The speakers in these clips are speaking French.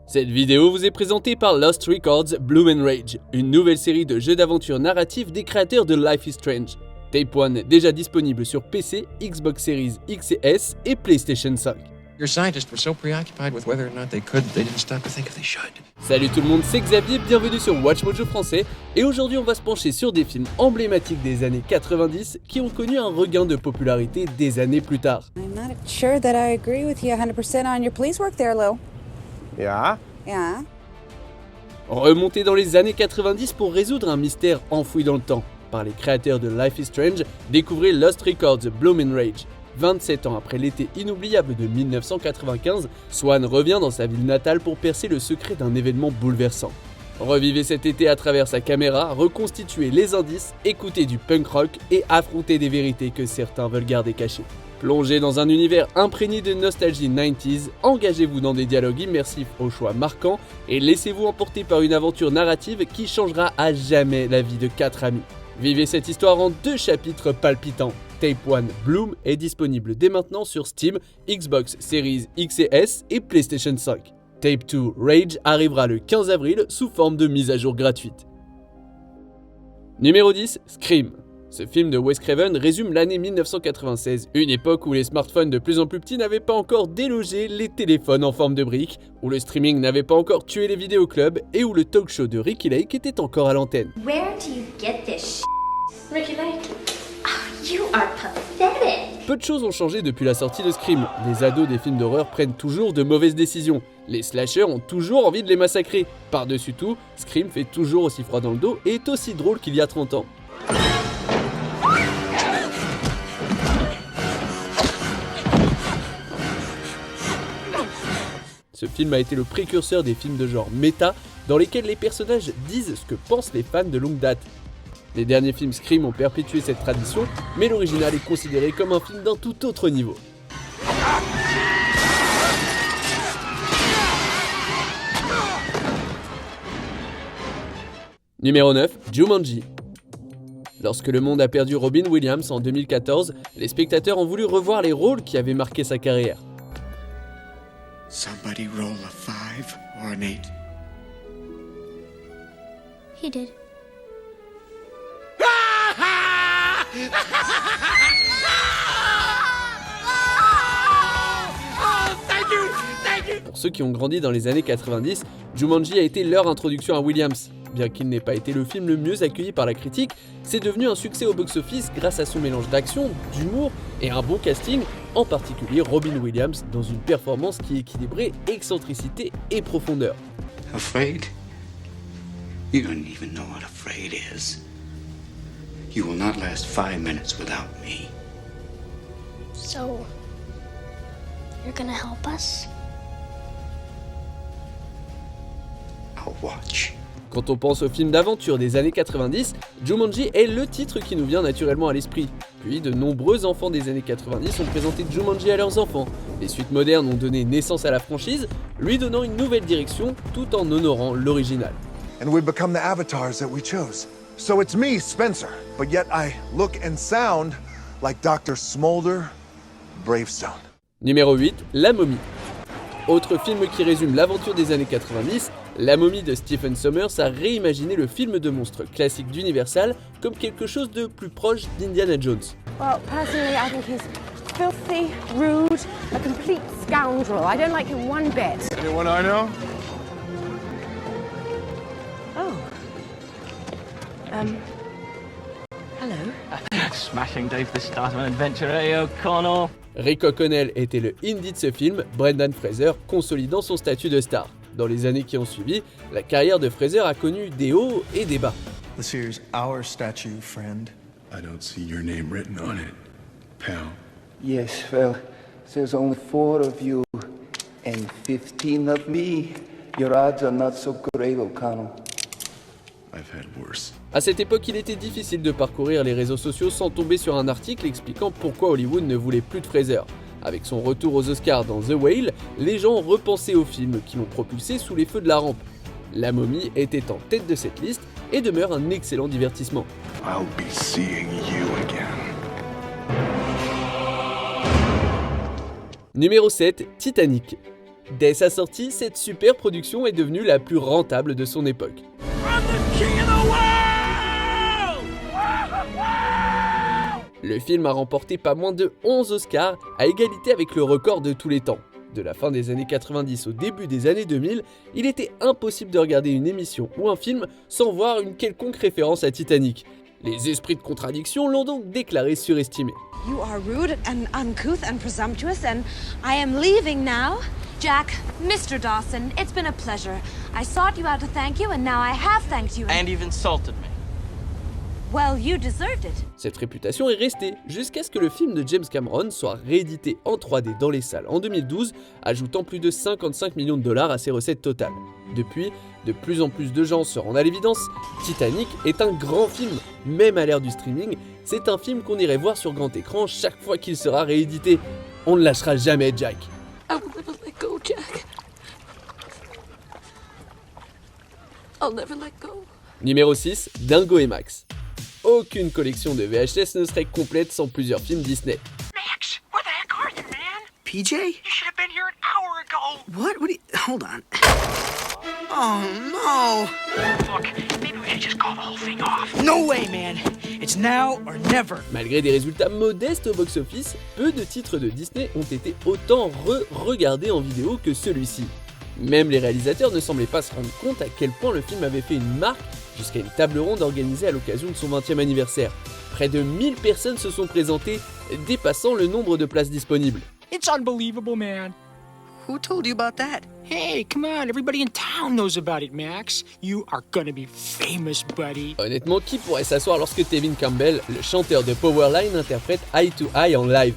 Cette vidéo vous est présentée par Lost Records Bloom & Rage, une nouvelle série de jeux d'aventure narratifs des créateurs de Life is Strange. Tape 1 déjà disponible sur PC, Xbox Series X et S et PlayStation 5. Your scientists were so preoccupied with whether or not they could, they didn't stop to think if they should. Salut tout le monde, c'est Xavier, bienvenue sur Watch Mojo français, et aujourd'hui on va se pencher sur des films emblématiques des années 90 qui ont connu un regain de popularité des années plus tard. I'm not sure that I agree with you 100% on your police work there, Lou. Yeah? Yeah. Remonter dans les années 90 pour résoudre un mystère enfoui dans le temps. Par les créateurs de Life is Strange, découvrez Lost Records Bloom & Rage. 27 ans après l'été inoubliable de 1995, Swan revient dans sa ville natale pour percer le secret d'un événement bouleversant. Revivez cet été à travers sa caméra, reconstituez les indices, écoutez du punk rock et affrontez des vérités que certains veulent garder cachées. Plongez dans un univers imprégné de nostalgie 90s, engagez-vous dans des dialogues immersifs aux choix marquants et laissez-vous emporter par une aventure narrative qui changera à jamais la vie de 4 amis. Vivez cette histoire en 2 chapitres palpitants. Tape 1 Bloom est disponible dès maintenant sur Steam, Xbox Series X et S et PlayStation 5. Tape 2 Rage arrivera le 15 avril sous forme de mise à jour gratuite. Numéro 10, Scream. Ce film de Wes Craven résume l'année 1996, une époque où les smartphones de plus en plus petits n'avaient pas encore délogé les téléphones en forme de briques, où le streaming n'avait pas encore tué les vidéoclubs et où le talk show de Ricky Lake était encore à l'antenne. Where do you get this Ricky Lake? Oh, you are pathetic. Peu de choses ont changé depuis la sortie de Scream. Les ados des films d'horreur prennent toujours de mauvaises décisions. Les slashers ont toujours envie de les massacrer. Par-dessus tout, Scream fait toujours aussi froid dans le dos et est aussi drôle qu'il y a 30 ans. Ce film a été le précurseur des films de genre méta, dans lesquels les personnages disent ce que pensent les fans de longue date. Les derniers films Scream ont perpétué cette tradition, mais l'original est considéré comme un film d'un tout autre niveau. Numéro 9, Jumanji. Lorsque le monde a perdu Robin Williams en 2014, les spectateurs ont voulu revoir les rôles qui avaient marqué sa carrière. Somebody roll a 5 or an 8. He did. Pour ceux qui ont grandi dans les années 90, Jumanji a été leur introduction à Williams. Bien qu'il n'ait pas été le film le mieux accueilli par la critique, c'est devenu un succès au box-office grâce à son mélange d'action, d'humour et un bon casting, en particulier Robin Williams dans une performance qui équilibrait excentricité et profondeur. Afraid? You don't even know what afraid is. You will not last 5 minutes without me. So, you're gonna help us? I'll watch. Quand on pense aux films d'aventure des années 90, Jumanji est le titre qui nous vient naturellement à l'esprit. Puis de nombreux enfants des années 90 ont présenté Jumanji à leurs enfants. Les suites modernes ont donné naissance à la franchise, lui donnant une nouvelle direction tout en honorant l'original. And we become the avatars that we chose. So it's me, Spencer, but yet I look and sound like Dr. Smolder Bravestone. Numéro 8, La Momie. Autre film qui résume l'aventure des années 90, La Momie de Stephen Sommers a réimaginé le film de monstre classique d'Universal comme quelque chose de plus proche d'Indiana Jones. Well, personally, I think he's filthy, rude, a complete scoundrel. I don't like him one bit. Anyone I know? Oh. Hello. Smashing day for the start of an adventure, eh, O'Connell? Rick O'Connell était le Indy de ce film, Brendan Fraser consolidant son statut de star. Dans les années qui ont suivi, la carrière de Fraser a connu des hauts et des bas. This here's our statue, friend. I don't see your name written on it, pal. Yes, well, there's only 4 of you and 15 of me. Your odds are not so great, O'Connell. I've had worse. À cette époque, il était difficile de parcourir les réseaux sociaux sans tomber sur un article expliquant pourquoi Hollywood ne voulait plus de Fraser. Avec son retour aux Oscars dans The Whale, les gens ont repensé au film qui l'ont propulsé sous les feux de la rampe. La Momie était en tête de cette liste et demeure un excellent divertissement. I'll be seeing you again. Numéro 7, Titanic. Dès sa sortie, cette super production est devenue la plus rentable de son époque. Le film a remporté pas moins de 11 Oscars, à égalité avec le record de tous les temps. De la fin des années 90 au début des années 2000, il était impossible de regarder une émission ou un film sans voir une quelconque référence à Titanic. Les esprits de contradiction l'ont donc déclaré surestimé. You are rude and uncouth and presumptuous and I am leaving now. Jack, Mr. Dawson, it's been a pleasure. I sought you out to thank you and now I have thanked you. And you've insulted me. Well, you deserved it. Cette réputation est restée jusqu'à ce que le film de James Cameron soit réédité en 3D dans les salles en 2012, ajoutant plus de 55 millions de dollars à ses recettes totales. Depuis, de plus en plus de gens se rendent à l'évidence, Titanic est un grand film, même à l'ère du streaming, c'est un film qu'on irait voir sur grand écran chaque fois qu'il sera réédité. On ne lâchera jamais Jack. I will never let go, Jack. I'll never let go. Numéro 6, Dingo et Max. Aucune collection de VHS ne serait complète sans plusieurs films Disney. Max, where the heck are you, man? PJ? You should have been here an hour ago. What? Hold on. Oh, no. Look, maybe we should just call the whole thing off. No way, man. It's now or never. Malgré des résultats modestes au box-office, peu de titres de Disney ont été autant regardés en vidéo que celui-ci. Même les réalisateurs ne semblaient pas se rendre compte à quel point le film avait fait une marque jusqu'à une table ronde organisée à l'occasion de son 20e anniversaire. Près de 1000 personnes se sont présentées, dépassant le nombre de places disponibles. It's unbelievable, man. Who told you about that? Hey, come on, everybody in town knows about it, Max. You are gonna be famous, buddy. Honnêtement, qui pourrait s'asseoir lorsque Tevin Campbell, le chanteur de Powerline, interprète Eye to Eye en live?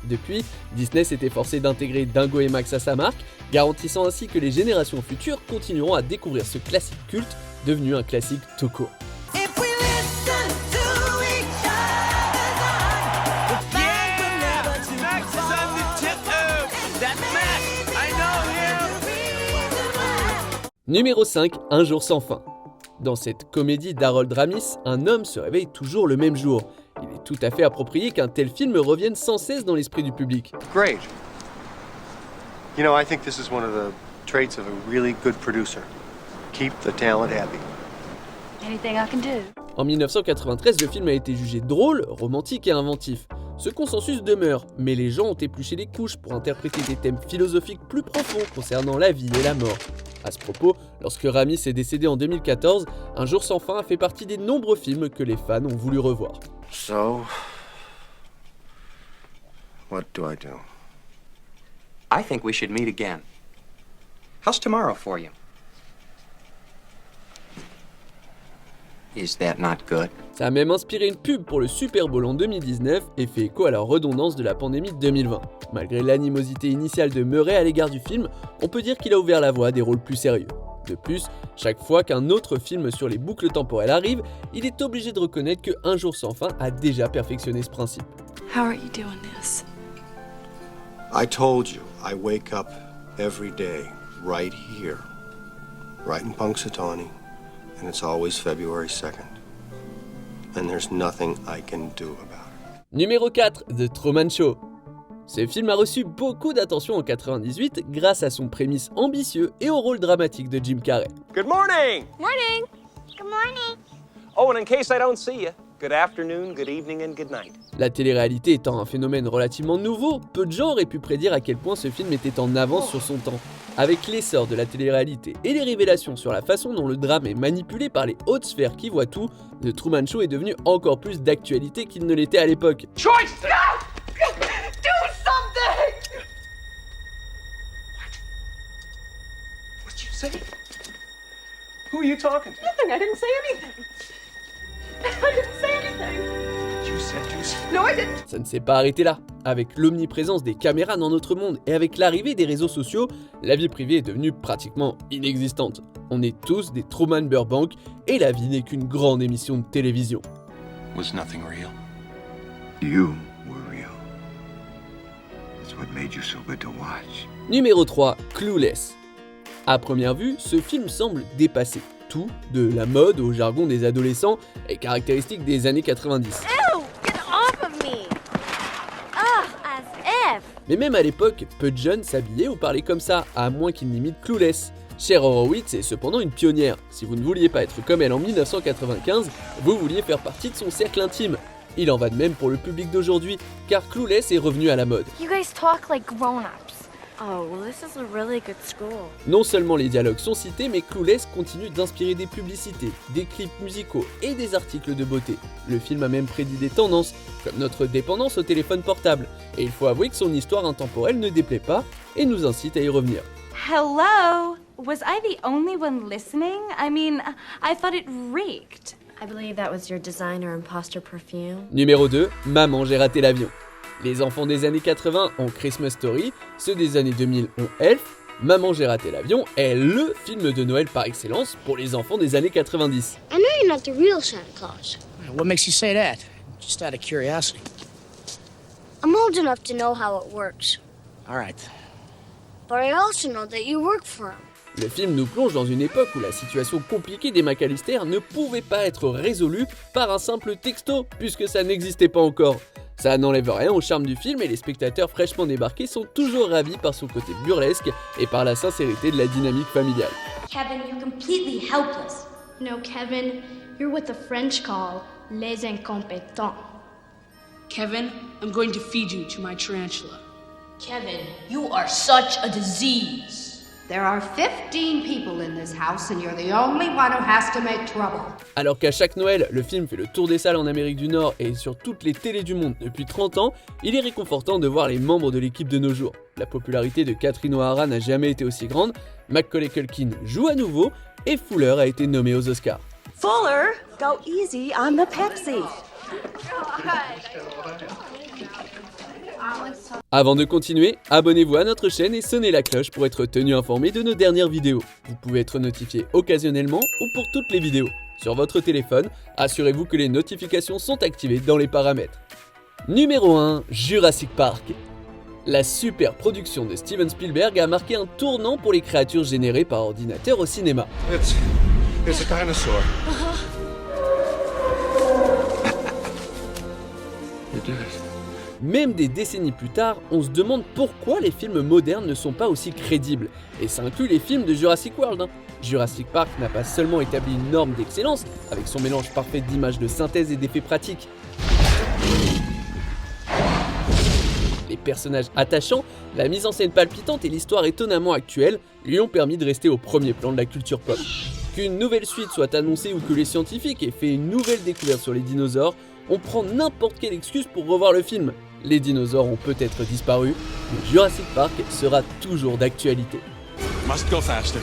Depuis, Disney s'est efforcé d'intégrer Dingo et Max à sa marque, garantissant ainsi que les générations futures continueront à découvrir ce classique culte, devenu un classique tout court. Numéro 5, Un jour sans fin. Dans cette comédie d'Harold Ramis, un homme se réveille toujours le même jour. Il est tout à fait approprié qu'un tel film revienne sans cesse dans l'esprit du public. Great. You know, I think this is one of the traits of a really good producer. Keep the talent happy. Anything I can do. En 1993, le film a été jugé drôle, romantique et inventif. Ce consensus demeure, mais les gens ont épluché les couches pour interpréter des thèmes philosophiques plus profonds concernant la vie et la mort. À ce propos, lorsque Ramis est décédé en 2014, Un jour sans fin a fait partie des nombreux films que les fans ont voulu revoir. So, what do? I think we should meet again. How's tomorrow for you? Is that not good? Ça a même inspiré une pub pour le Super Bowl en 2019 et fait écho à la redondance de la pandémie de 2020. Malgré l'animosité initiale de Murray à l'égard du film, on peut dire qu'il a ouvert la voie à des rôles plus sérieux. De plus, chaque fois qu'un autre film sur les boucles temporelles arrive, il est obligé de reconnaître que Un jour sans fin a déjà perfectionné ce principe. How are you doing this? I told you, I wake up every day right here, right in Punxsutawney, and it's always February 2nd. And there's nothing I can do about it. Numéro 4, The Truman Show. Ce film a reçu beaucoup d'attention en 98 grâce à son prémisse ambitieux et au rôle dramatique de Jim Carrey. Good morning! Morning! Good morning! Oh, and in case I don't see you, good afternoon, good evening, and good night. La télé-réalité étant un phénomène relativement nouveau, peu de gens auraient pu prédire à quel point ce film était en avance sur son temps. Avec l'essor de la télé-réalité et les révélations sur la façon dont le drame est manipulé par les hautes sphères qui voient tout, The Truman Show est devenu encore plus d'actualité qu'il ne l'était à l'époque. Choice! Do something! What'd you say? Who are you talking to? Nothing, I didn't say anything. I didn't say anything. You said you said... No, I didn't. Ça ne s'est pas arrêté là. Avec l'omniprésence des caméras dans notre monde et avec l'arrivée des réseaux sociaux, la vie privée est devenue pratiquement inexistante. On est tous des Truman Burbank et la vie n'est qu'une grande émission de télévision. Was nothing real? You were real. That's what made you so good to watch. Numéro 3, Clueless. À première vue, ce film semble dépasser tout, de la mode au jargon des adolescents et caractéristiques des années 90. Ew! Get off of me! Ugh, as if! Mais même à l'époque, peu de jeunes s'habillaient ou parlaient comme ça, à moins qu'ils n'imitent Clueless. Cher Horowitz est cependant une pionnière. Si vous ne vouliez pas être comme elle en 1995, vous vouliez faire partie de son cercle intime. Il en va de même pour le public d'aujourd'hui, car Clueless est revenu à la mode. You guys talk like grown-ups. Oh, well, this is a really good school. Non seulement les dialogues sont cités, mais Clueless continue d'inspirer des publicités, des clips musicaux et des articles de beauté. Le film a même prédit des tendances, comme notre dépendance au téléphone portable. Et il faut avouer que son histoire intemporelle ne déplaît pas et nous incite à y revenir. Hello? Was I the only one listening? I mean, I thought it reeked. I believe that was your designer imposter perfume. Numéro 2, Maman, j'ai raté l'avion. Les enfants des années 80 ont Christmas Story, ceux des années 2000 ont Elf. Maman, j'ai raté l'avion est LE film de Noël par excellence pour les enfants des années 90. I know you're not the real Santa Claus. What makes you say that? Just out of curiosity. I'm old enough to know how it works. All right. But I also know that you work for him. Le film nous plonge dans une époque où la situation compliquée des McAllister ne pouvait pas être résolue par un simple texto, puisque ça n'existait pas encore. Ça n'enlève rien au charme du film et les spectateurs fraîchement débarqués sont toujours ravis par son côté burlesque et par la sincérité de la dynamique familiale. Kevin, you're completely helpless. No, Kevin, you're what the French call les incompétents. Kevin, I'm going to feed you to my tarantula. Kevin, you are such a disease. There are 15 people in this house and you're the only one who has to make trouble. Alors qu'à chaque Noël, le film fait le tour des salles en Amérique du Nord et sur toutes les télés du monde depuis 30 ans, il est réconfortant de voir les membres de l'équipe de nos jours. La popularité de Catherine O'Hara n'a jamais été aussi grande, Macaulay Culkin joue à nouveau et Fuller a été nommé aux Oscars. Fuller, go easy on the Pepsi. Avant de continuer, abonnez-vous à notre chaîne et sonnez la cloche pour être tenu informé de nos dernières vidéos. Vous pouvez être notifié occasionnellement ou pour toutes les vidéos. Sur votre téléphone, assurez-vous que les notifications sont activées dans les paramètres. Numéro 1, Jurassic Park. La super production de Steven Spielberg a marqué un tournant pour les créatures générées par ordinateur au cinéma. It's a dinosaur. You did it. Même des décennies plus tard, on se demande pourquoi les films modernes ne sont pas aussi crédibles. Et ça inclut les films de Jurassic World. Jurassic Park n'a pas seulement établi une norme d'excellence, avec son mélange parfait d'images de synthèse et d'effets pratiques. Les personnages attachants, la mise en scène palpitante et l'histoire étonnamment actuelle lui ont permis de rester au premier plan de la culture pop. Qu'une nouvelle suite soit annoncée ou que les scientifiques aient fait une nouvelle découverte sur les dinosaures, on prend n'importe quelle excuse pour revoir le film. Les dinosaures ont peut-être disparu, mais Jurassic Park sera toujours d'actualité. Must go faster.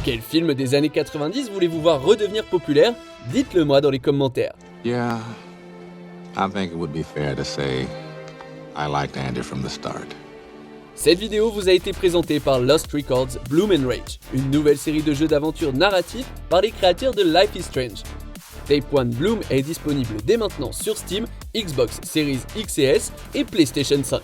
Quel film des années 90 voulez-vous voir redevenir populaire? Dites-le moi dans les commentaires. Yeah, I think it would be fair to say I liked Andy from the start. Cette vidéo vous a été présentée par Lost Records Bloom & Rage, une nouvelle série de jeux d'aventure narratifs par les créateurs de Life is Strange. Tape One Bloom est disponible dès maintenant sur Steam, Xbox Series X et S et PlayStation 5.